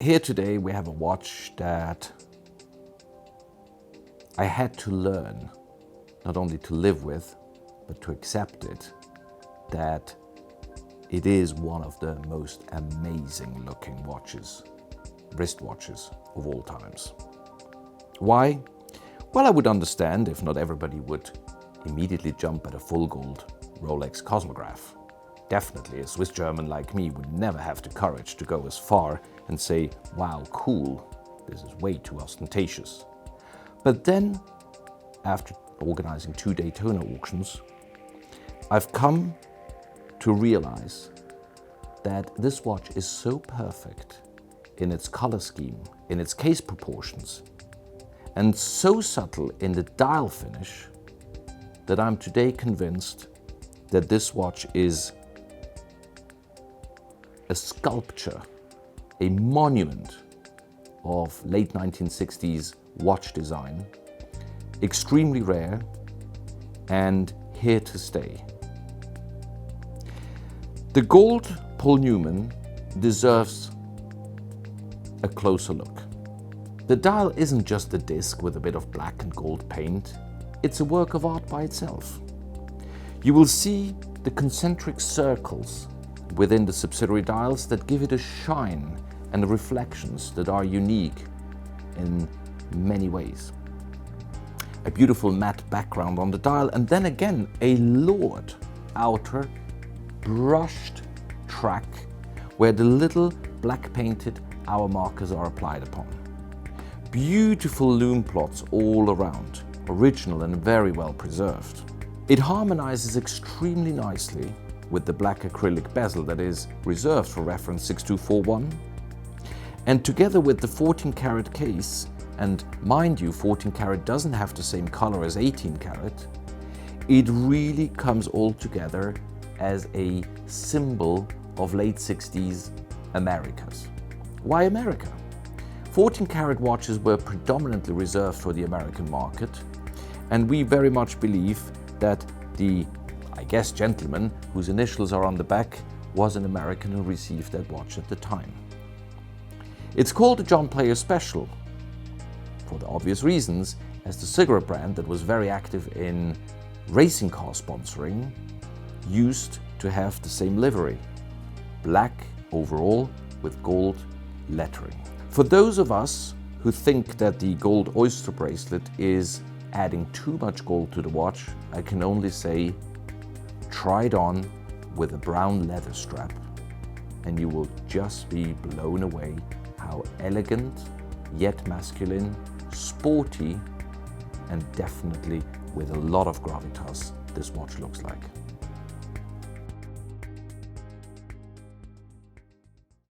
Here today we have a watch that I had to learn not only to live with, but to accept it, that it is one of the most amazing looking watches, wristwatches of all times. Why? Well, I would understand if not everybody would immediately jump at a full gold Rolex chronograph. Definitely a Swiss German like me would never have the courage to go as far and say, wow, cool, this is way too ostentatious. But then, after organizing 2 Daytona auctions, I've come to realize that this watch is so perfect in its color scheme, in its case proportions, and so subtle in the dial finish that I'm today convinced that this watch is a sculpture, a monument of late 1960s watch design, extremely rare and here to stay. The gold Paul Newman deserves a closer look. The dial isn't just a disc with a bit of black and gold paint, it's a work of art by itself. You will see the concentric circles within the subsidiary dials that give it a shine and reflections that are unique in many ways. A beautiful matte background on the dial, and then again a lowered outer brushed track where the little black painted hour markers are applied upon. Beautiful lume plots all around, original and very well preserved. It harmonizes extremely nicely with the black acrylic bezel that is reserved for reference 6241, and together with the 14 karat case, and mind you, 14 karat doesn't have the same color as 18 karat, it really comes all together as a symbol of late 60s Americas. Why America? 14 karat watches were predominantly reserved for the American market, and we very much believe that the, I guess, gentleman whose initials are on the back was an American who received that watch at the time. It's called the John Player Special for the obvious reasons, as the cigarette brand that was very active in racing car sponsoring used to have the same livery, black overall with gold lettering. For those of us who think that the gold oyster bracelet is adding too much gold to the watch, I can only say try it on with a brown leather strap and you will just be blown away how elegant yet masculine, sporty and definitely with a lot of gravitas this watch looks like.